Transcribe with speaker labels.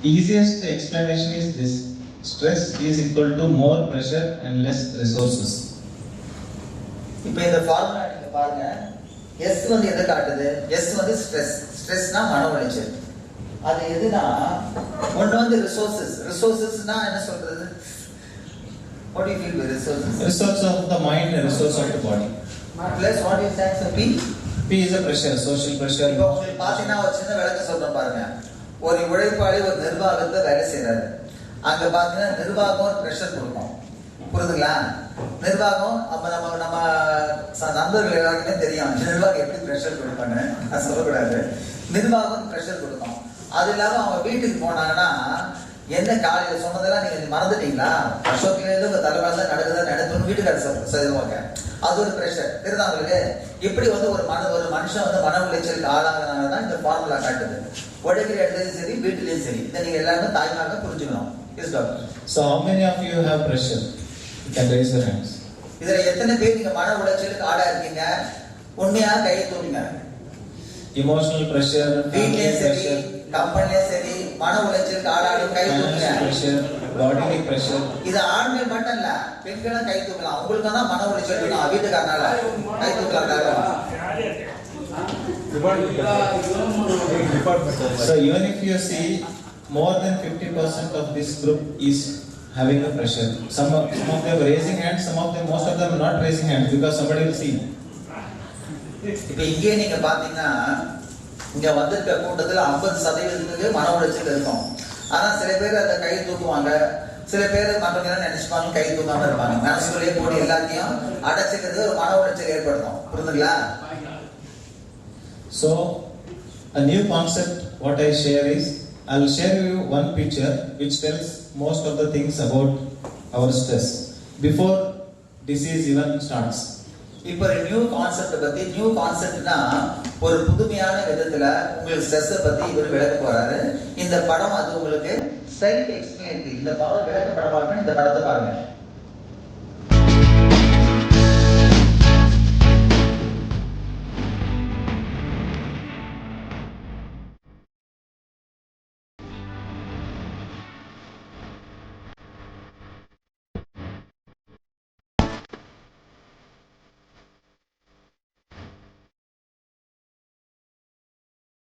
Speaker 1: Easiest explanation is this: stress is equal to more pressure and less resources.
Speaker 2: இப்போ இந்த formula நீங்க பாருங்க, S வந்து எதை காட்டுது? S வந்து ஸ்ட்ரெஸ். ஸ்ட்ரெஸ்னா மன உளைச்சல். அது எதுனா ஒன்று வந்து ரிசோர்சஸ். ரிசோர்சஸ்னா என்ன சொல்றது? What do you feel by resources?
Speaker 1: Resource of the mind and resource of the body.
Speaker 2: Plus what is that? So P?
Speaker 1: P is a pressure, social pressure.
Speaker 2: இப்போ உங்களுக்கு பார்த்தீங்கன்னா ஒரு சின்ன விளக்கம் சொல்றேன் பாருங்க. ஒரு உழைப்பாளி ஒரு நிர்வாகத்தை வேலை செய்யறாரு. அங்க பார்த்தீங்கன்னா நிர்வாகம் ஒரு ப்ரெஷர் கொடுக்கும். புரியுதுங்களா? நிர்வாகம் அப்ப நம்ம நண்பர்கள் எல்லாருக்குமே தெரியும் நிர்வாகம் எப்படி ப்ரெஷர் கொடுப்பான்னு. நான் சொல்லக்கூடாது. நிர்வாகம் ப்ரெஷர் கொடுக்கும். அது இல்லாம அவங்க வீட்டுக்கு போனாங்கன்னா என்ன காலையில சொன்னதெல்லாம் நீங்க மறந்துட்டீங்களா? அசோக்கிலேருந்து உங்க தலைவராக நடக்குதா நடத்துன்னு வீட்டுக்காரர் செய்வாங்க. அது ஒரு ப்ரெஷர். தெரியுதா உங்களுக்கு? இப்படி வந்து ஒரு மனுஷன் வந்து மன உளைச்சலுக்கு ஆளாகிறனால தான் இந்த ஃபார்முலா காட்டுது. உடைக்கிற இடத்துலையும் சரி வீட்டிலையும் சரி. இதை நீங்க எல்லாருமே தாய்மார்க்க புரிஞ்சுக்கணும். Yes doctor.
Speaker 1: So how many of you have pressure? You can raise your hands.
Speaker 2: இதுல எத்தனை பேர் நீங்க மன உளைச்சலுக்கு ஆளா இருக்கீங்க? உண்மையா கையை தூக்குங்க.
Speaker 1: Emotional pressure,
Speaker 2: வீட்லயும் சரி கம்பெனிலயும் சரி மன உளைச்சலுக்கு ஆளாடி கை தூக்குங்க.
Speaker 1: pressure, bodily pressure.
Speaker 2: இது ஆண்கள் மட்டும் இல்ல, பெண்களும் கை தூக்கலாம். உங்களுக்கு தான் மன உளைச்சல் இருக்கும் வீட்டுக்காரனால கை தூக்கலாம்.
Speaker 1: So even if you see more than 50% of this group is having a pressure. Some of them raising hands, most of them not raising hands because somebody will see.
Speaker 2: இப்ப இங்கே நீங்க பாத்தீங்கன்னா இங்க வந்திருக்க கூட்டத்துல 50% மன உளைச்சல் இருக்கும். ஆனா சில பேர் அந்த கை தூக்குவாங்க, சில பேர் மற்றவங்க நினைச்சுப்பாங்க கை தூக்காம இருப்பாங்க. மனசுக்குள்ளேயே போட்டு எல்லாத்தையும் அடைச்சிக்கிறது ஒரு மன உளைச்சல் ஏற்படுத்தும். புரியுதுங்களா?
Speaker 1: So a new concept what I share is, I will share you one picture which tells most of the things about our stress before disease even starts.
Speaker 2: இப்போ நியூ கான்செப்ட் பத்தி, நியூ கான்செப்ட்னா ஒரு புதுமையான விதத்துல உங்களுக்கு ஸ்ட்ரெஸ் பத்தி இவர் விளக்க போறாரு. இந்த படம் அது உங்களுக்கு செல்ஃப் எக்ஸ்பிளைன். இந்த படம் விளக்க படம் பாருங்க. இந்த படத்தை பாருங்க.